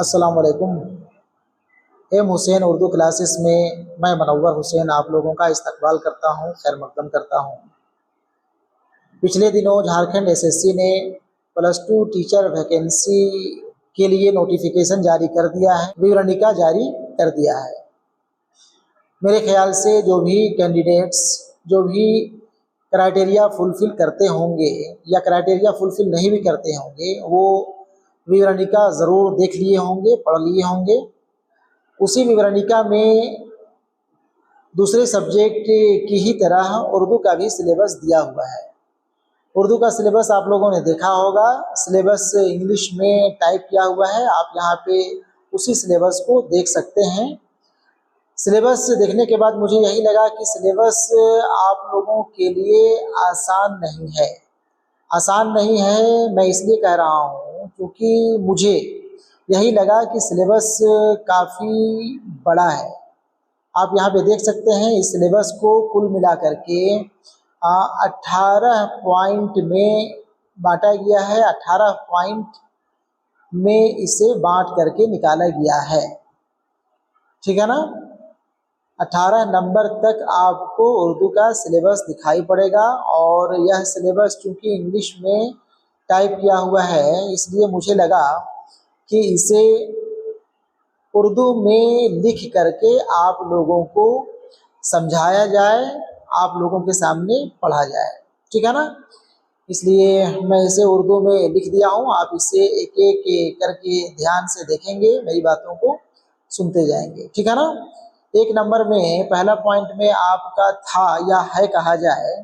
अस्सलाम वालेकुम। M Hussain Urdu classes में मैं मनव्वर हुसैन आप लोगों का इस्तकबाल करता हूँ, खैर मकदम करता हूँ। पिछले दिनों झारखंड एसएससी ने +2 टीचर वैकेंसी के लिए नोटिफिकेशन जारी कर दिया है, विवरणिका जारी कर दिया है। मेरे ख्याल से जो भी कैंडिडेट्स जो भी क्राइटेरिया फुलफ़िल करते होंगे या क्राइटेरिया फुलफ़िल नहीं भी करते होंगे, वो विवरणिका ज़रूर देख लिए होंगे, पढ़ लिए होंगे। उसी विवरणिका में दूसरे सब्जेक्ट की ही तरह उर्दू का भी सिलेबस दिया हुआ है। उर्दू का सिलेबस आप लोगों ने देखा होगा, सिलेबस इंग्लिश में टाइप किया हुआ है। आप यहाँ पे उसी सिलेबस को देख सकते हैं। सिलेबस देखने के बाद मुझे यही लगा कि सिलेबस आप लोगों के लिए आसान नहीं है। आसान नहीं है मैं इसलिए कह रहा हूँ क्योंकि मुझे यही लगा कि सिलेबस काफ़ी बड़ा है। आप यहाँ पे देख सकते हैं इस सिलेबस को कुल मिला करके 18 पॉइंट में बांटा गया है। 18 पॉइंट में इसे बांट करके निकाला गया है, ठीक है ना। 18 नंबर तक आपको उर्दू का सिलेबस दिखाई पड़ेगा और यह सिलेबस चूँकि इंग्लिश में टाइप किया हुआ है, इसलिए मुझे लगा कि इसे उर्दू में लिख करके आप लोगों को समझाया जाए, आप लोगों के सामने पढ़ा जाए, ठीक है ना। इसलिए मैं इसे उर्दू में लिख दिया हूँ। आप इसे एक एक करके ध्यान से देखेंगे, मेरी बातों को सुनते जाएंगे, ठीक है ना। 1 नंबर में पहला पॉइंट में आपका था या है कहा जाए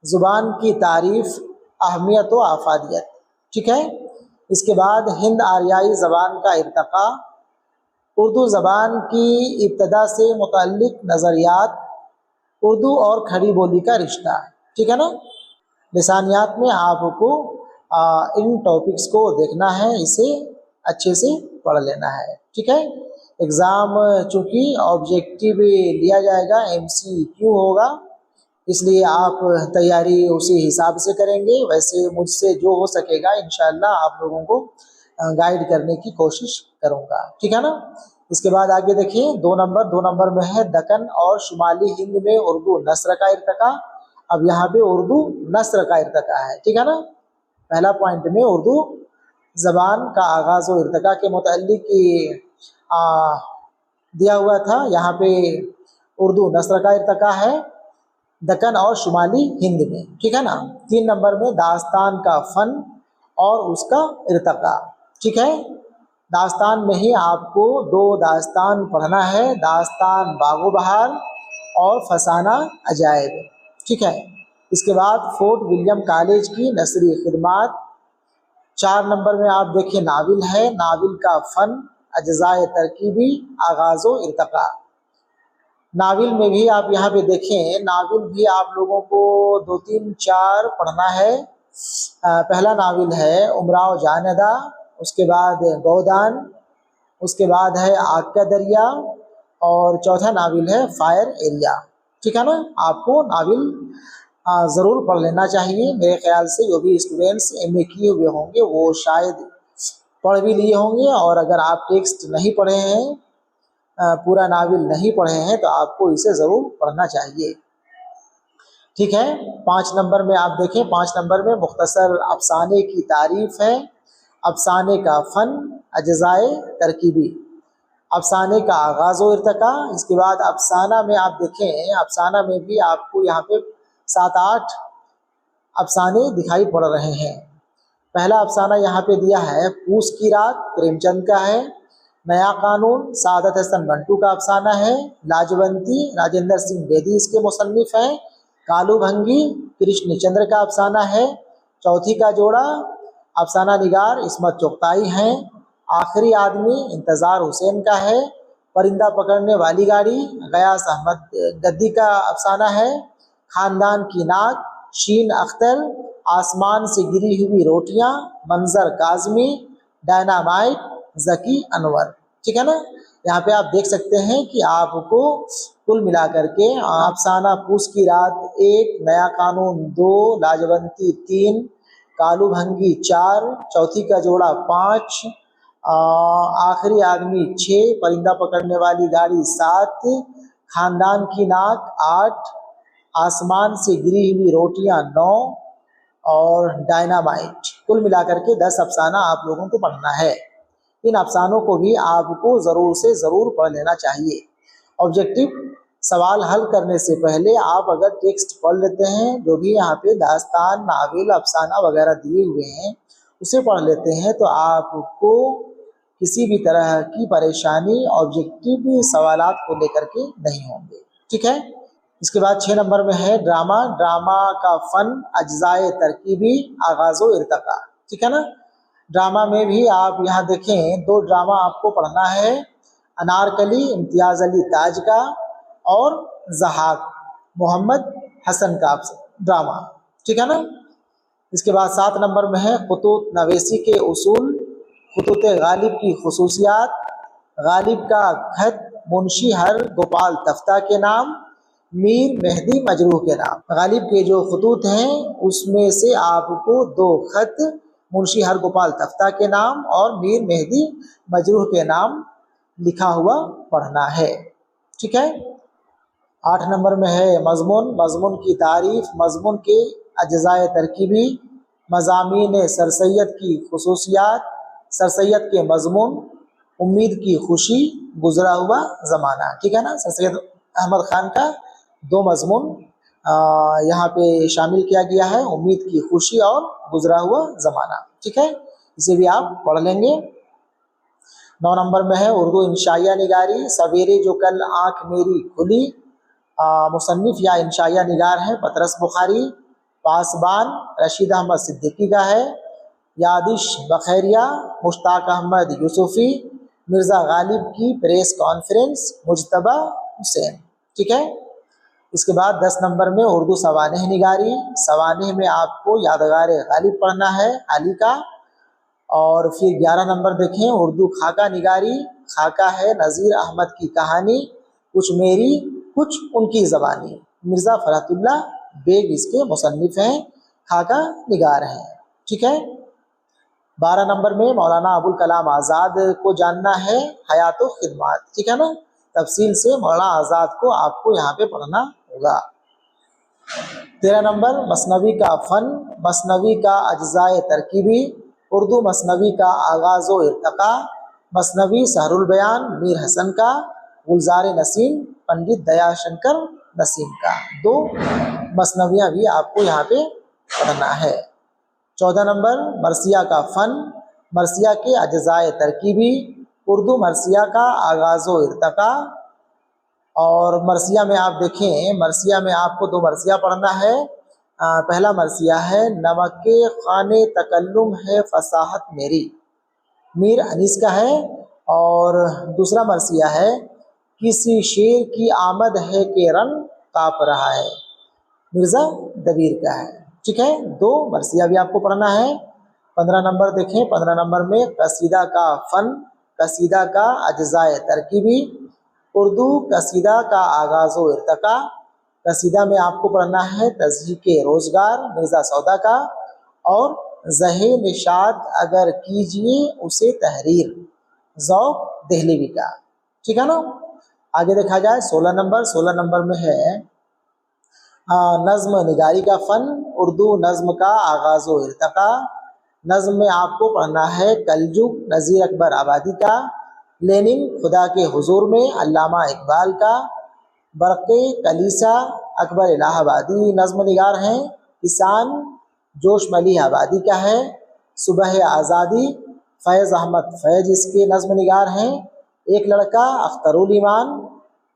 ज़ुबान की तारीफ़, अहमियत व आफादियत, ठीक है। इसके बाद हिंद आर्याई ज़बान का इर्तक़ा, उर्दू ज़बान की इब्तदा से मुतल्लिक़ नज़रियात, उर्दू और खड़ी बोली का रिश्ता, ठीक है ना। लिसानियात में आपको इन टॉपिक्स को देखना है, इसे अच्छे से पढ़ लेना है, ठीक है। एग्ज़ाम चूँकि ऑब्जेक्टिव लिया जाएगा, MCQ होगा, इसलिए आप तैयारी उसी हिसाब से करेंगे। वैसे मुझसे जो हो सकेगा इंशाअल्लाह आप लोगों को गाइड करने की कोशिश करूँगा, ठीक है ना। इसके बाद आगे देखिए 2 नंबर में है दक्कन और शुमाली हिंद में उर्दू नस्र का इर्तक़ा। अब यहाँ पे उर्दू नस्र का इर्तक़ा है, ठीक है ना। पहला पॉइंट में उर्दू ज़बान का आगाज़ व इर्तक़ा के मुतल्लिक़ दिया हुआ था, यहाँ पे उर्दू नस्र का इर्तक़ा है दक्कन और शुमाली हिंद में, ठीक है ना। 3 नंबर में दास्तान का फ़न और उसका इर्तक़ा, ठीक है। दास्तान में ही आपको 2 दास्तान पढ़ना है, दास्तान बाग़ो बहार और फसाना अजायब, ठीक है। इसके बाद फोर्ट विलियम कॉलेज की नसरी खिदमात। 4 नंबर में आप देखिए नाविल है, नाविल का फ़न, अज्ज़ाए तरकीबी, आगाज़ व इर्तक़ा। नाविल में भी आप यहाँ पे देखें, नाविल भी आप लोगों को 2, 3, 4 पढ़ना है। पहला नाविल है उमराव जानदा, उसके बाद गोदान, उसके बाद है आग का दरिया और चौथा नाविल है फायर एरिया, ठीक है ना। आपको नाविल ज़रूर पढ़ लेना चाहिए। मेरे ख्याल से जो भी स्टूडेंट्स MA किए हुए होंगे वो शायद पढ़ भी लिए होंगे, और अगर आप टेक्स्ट नहीं पढ़े हैं, पूरा नाविल नहीं पढ़े हैं, तो आपको इसे ज़रूर पढ़ना चाहिए, ठीक है। 5 नंबर में आप देखें, 5 नंबर में मुख्तसर अफसाने की तारीफ़ है, अफसाने का फ़न, अज्ज़ाए तरकीबी, अफसाने का आगाज़ व इर्तक़ा। इसके बाद अफसाना में आप देखें, अफसाना में भी आपको यहाँ पे 7-8 अफसाने दिखाई पड़ रहे हैं। पहला अफसाना यहाँ पे दिया है पूस की रात, प्रेमचंद का है। नया कानून सादत हसन मंटू का अफसाना है। लाजवंती राजेंद्र सिंह बेदी इसके मुसन्निफ़ हैं। कालू भंगी कृष्ण चंद्र का अफसाना है। चौथी का जोड़ा अफसाना निगार इसमत चुगताई हैं। आखिरी आदमी इंतज़ार हुसैन का है। परिंदा पकड़ने वाली गाड़ी गयास अहमद गद्दी का अफसाना है। ख़ानदान की नाक शीन अख्तर, आसमान से गिरी हुई रोटियां मंजर काज़मी, डायनामाइट ज़की अनवर, ठीक है ना। यहाँ पे आप देख सकते हैं कि आपको कुल मिलाकर के अफसाना पूस की रात 1, नया कानून 2, लाजवंती 3, कालू भंगी 4, चौथी का जोड़ा 5, आखिरी आदमी 6, परिंदा पकड़ने वाली गाड़ी 7, खानदान की नाक 8, आसमान से गिरी हुई रोटियां 9 और डायनामाइट। कुल मिलाकर के 10 अफसाना आप लोगों को पढ़ना है। इन अफसानों को भी आपको ज़रूर से ज़रूर पढ़ लेना चाहिए। ऑब्जेक्टिव सवाल हल करने से पहले आप अगर टेक्स्ट पढ़ लेते हैं, जो भी यहाँ पे दास्तान, नावल, अफसाना वगैरह दिए हुए हैं उसे पढ़ लेते हैं, तो आपको किसी भी तरह की परेशानी ऑब्जेक्टिव सवालात को लेकर के नहीं होंगे। ठीक है। इसके बाद 6 नंबर में है ड्रामा। ड्रामा का फन, अज्जाए तरकीबी, आगाज़ो इर्तका। ठीक है ना। ड्रामा में भी आप यहाँ देखें 2 ड्रामा आपको पढ़ना है, अनारकली इम्तियाज़ अली ताज का और ज़हाक मोहम्मद हसन का ड्रामा। ठीक है ना। इसके बाद 7 नंबर में है खुतूत नवेसी के उसूल, खुतूत गालिब की खुसूसियात, गालिब का खत मुंशी हर गोपाल तफ्ता के नाम, मीर मेहदी मजरूह के नाम। गालिब के जो खतूत हैं उसमें से आपको 2 खत मुंशी हर गोपाल तफ्ता के नाम और मीर मेहदी मजरूह के नाम लिखा हुआ पढ़ना है। ठीक है। 8 नंबर में है मजमून। मजमून की तारीफ, मजमून के अज्जाए तरकीबी, मज़ामीन सरसैयद की खुसूसियात, सरसैयद के मजमून, उम्मीद की खुशी, गुजरा हुआ ज़माना। ठीक है ना। सरसैयद अहमद ख़ान का 2 मजमून यहाँ पे शामिल किया गया है, उम्मीद की खुशी और गुजरा हुआ ज़माना। ठीक है। इसे भी आप पढ़ लेंगे। 9 नंबर में है उर्दू इंशाइया निगारी। सवेरे जो कल आँख मेरी खुली, मुसन्निफ या इंशाइया निगार है पतरस बुखारी। पासबान रशीद अहमद सिद्दीकी का है। यादिश बखैरिया मुश्ताक अहमद यूसुफ़ी। मिर्ज़ा गालिब की प्रेस कॉन्फ्रेंस मुजतबा हुसैन। ठीक है। इसके बाद 10 नंबर में उर्दू सवानेह निगारी। सवानेह में आपको यादगार गालिब पढ़ना है अली का। और फिर 11 नंबर देखें उर्दू खाका निगारी। खाका है नज़ीर अहमद की कहानी, कुछ मेरी कुछ उनकी ज़बानी। मिर्ज़ा फरहतुल्लाह बेग इसके मुसन्निफ हैं, खाका निगार हैं। ठीक है। 12 नंबर में मौलाना अबुल कलाम आज़ाद को जानना है, हयातो खिदमात। ठीक है ना। तफसील से मौलाना आज़ाद को आपको यहाँ पे पढ़ना होगा। 13 नंबर मसनवी का फ़न, मसनवी का अज्जाए तरकीबी, उर्दू मसनवी का आगाज़ो इर्तका, मसनवी सहरुल बयान मीर हसन का, गुलजार नसीम पंडित दयाशंकर नसीम का। 2 मसनवियाँ भी आपको यहाँ पे पढ़ना है। 14 नंबर मरसिया का फ़न, मरसिया के अज्जाए तरकीबी, उर्दू मरसिया का आगाज़ो इर्तका। और मरसिया में आप देखें, मरसिया में आपको 2 मरसिया पढ़ना है। पहला मरसिया है नमक के खाने तकल्लुम है फसाहत मेरी, मीर अनीस का है। और दूसरा मरसिया है किसी शेर की आमद है कि रंग काँप रहा है, मिर्ज़ा दबीर का है। ठीक है। 2 मरसिया भी आपको पढ़ना है। 15 नंबर देखें। 15 नंबर में कसीदा का फ़न, कसीदा का अज्जाए तरकीबी, उर्दू कसीदा का आगाज़ो इर्तका। कसीदा में आपको पढ़ना है तज़हीक़े रोज़गार मिर्ज़ा सौदा का और ज़हे निशात अगर कीजिए उसे तहरीर ज़ौक़ दहलेवी का। ठीक है ना। आगे देखा जाए 16 नंबर। 16 नंबर में है नज़्म निगारी का फ़न, उर्दू नज़्म का आगाज़ो इर्तका। नज़्म में आपको पढ़ना है कलजुग नज़ीर अकबर आबादी का, लेनिन खुदा के हुजूर में अल्लामा इकबाल का, बरक़े कलीसा अकबर इलाहाबादी नज़्म निगार हैं, किसान जोश मली आबादी का है, सुबह आज़ादी फैज़ अहमद फैज़ इसके नज़्म निगार हैं, एक लड़का अख्तरुल ईमान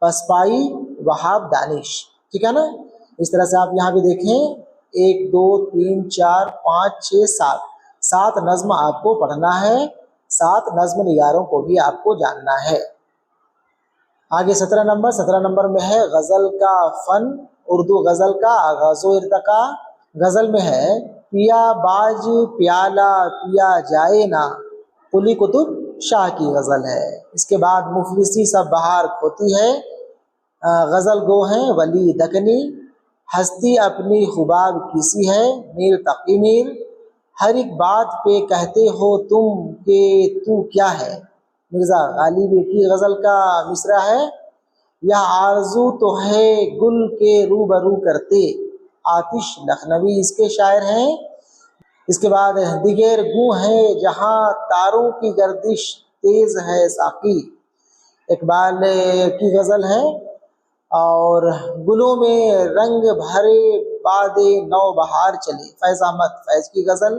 पसपाई वहाब दानिश। ठीक है ना। इस तरह से आप यहाँ भी देखें 1 2 3 4 5 6 7 नज़्म आपको पढ़ना है। 7 नज़्म निगारों को भी आपको जानना है। आगे 17 नंबर। 17 नंबर में है गज़ल का फ़न, उर्दू गज़ल का आगाज़ो इर्तका। गज़ल में है पिया बाज प्याला पिया जाए ना, कुली कुतुब शाह की गज़ल है। इसके बाद मुफलिसी सब बहार खोती है, गज़ल गो हैं वली दकनी, हस्ती अपनी खुबाब किसी है मीर तकी मीर, हर एक बात पे कहते हो तुम कि तू क्या है। मिर्ज़ा गालिब की गज़ल का मिसरा है, यह आरज़ू तो है गुल के रूबरू करते। आतिश लखनवी इसके शायर हैं। इसके बाद दिगेर गूं है जहाँ तारों की गर्दिश तेज है साकी, इकबाल की गज़ल है। और गुलों में रंग भरे बादे नौ बहार चले, फैज़ अहमद फैज़ की गज़ल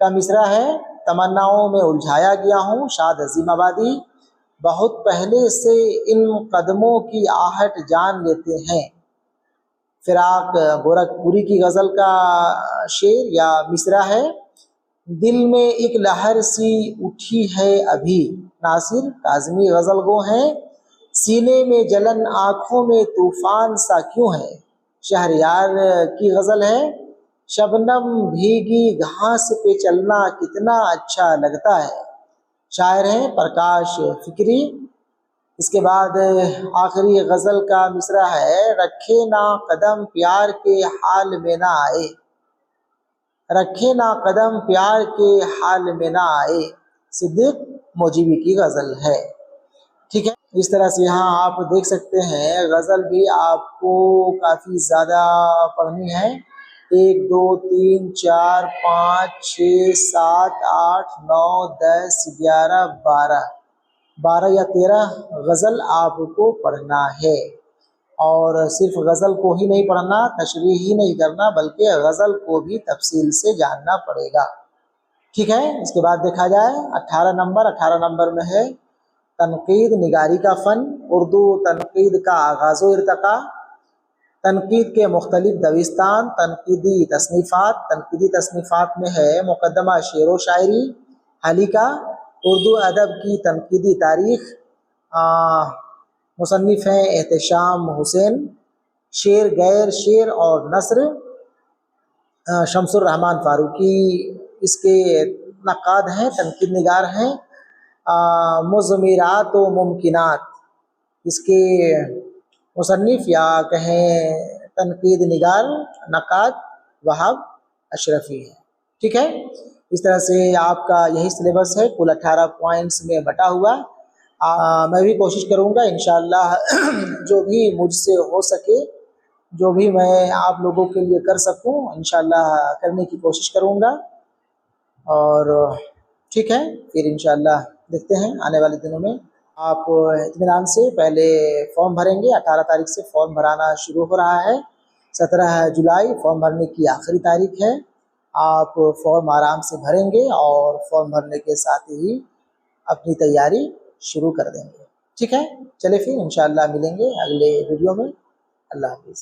का मिसरा है। तमन्नाओं में उलझाया गया हूँ, शाद अजीम आबादी। बहुत पहले से इन कदमों की आहट जान लेते हैं, फिराक गोरखपुरी की गज़ल का शेर या मिसरा है। दिल में एक लहर सी उठी है अभी, नासिर काज़मी गज़ल गो हैं। सीने में जलन आँखों में तूफ़ान सा क्यों है, शहरयार की गज़ल है। शबनम भीगी घास पे चलना कितना अच्छा लगता है, शायर हैं प्रकाश फिक्री। इसके बाद आखिरी गज़ल का मिसरा है, रखे ना कदम प्यार के हाल में ना आए, रखे ना कदम प्यार के हाल में ना आए, सिद्दीक मोजीबी की गज़ल है। ठीक है, इस तरह से यहाँ आप देख सकते हैं गज़ल भी आपको काफ़ी ज़्यादा पढ़नी है। 1 2 3 4 5 6 7 8 9 10 11 12 या 13 गज़ल आपको पढ़ना है। और सिर्फ गज़ल को ही नहीं पढ़ना, तशरीह ही नहीं करना, बल्कि गज़ल को भी तफसील से जानना पड़ेगा। ठीक है, इसके बाद देखा जाए 18 नंबर में है तनकीद निगारी का फ़न, उर्दू तनकीद का आगाज़ व इर्तक़ा, तनकीद के मुख्तलिफ दविस्तान, तनकीदी तसनीफ़ात में है मुक़द्दमा शेर व शायरी, हलीका, उर्दू अदब की तनकीदी तारीख़, मुसन्निफ़ हैं एहतशाम हुसैन, शेर गैर शेर और नस्र, शमसुर रहमान फ़ारूकी इसके नक़ाद हैं, तनकीद निगार हैं। मुज़मिरात व मुमकिनात इसके मुसन्निफ़ या कहें तनकीद निगार नक़ाद वहाब अशरफ़ी है। ठीक है, इस तरह से आपका यही सिलेबस है, कुल 18 पॉइंट्स में बटा हुआ। मैं भी कोशिश करूँगा इंशाअल्लाह जो भी मुझसे हो सके, जो भी मैं आप लोगों के लिए कर सकूँ इंशाअल्लाह करने की कोशिश करूँगा। और ठीक है, फिर इंशाअल्लाह देखते हैं आने वाले दिनों में। आप इत्मीनान से पहले फॉर्म भरेंगे, 18 तारीख से फॉर्म भराना शुरू हो रहा है, 17 जुलाई फॉर्म भरने की आखिरी तारीख है। आप फॉर्म आराम से भरेंगे और फॉर्म भरने के साथ ही अपनी तैयारी शुरू कर देंगे। ठीक है, चलिए फिर इंशाअल्लाह मिलेंगे अगले वीडियो में। अल्लाह हाफ़िज़।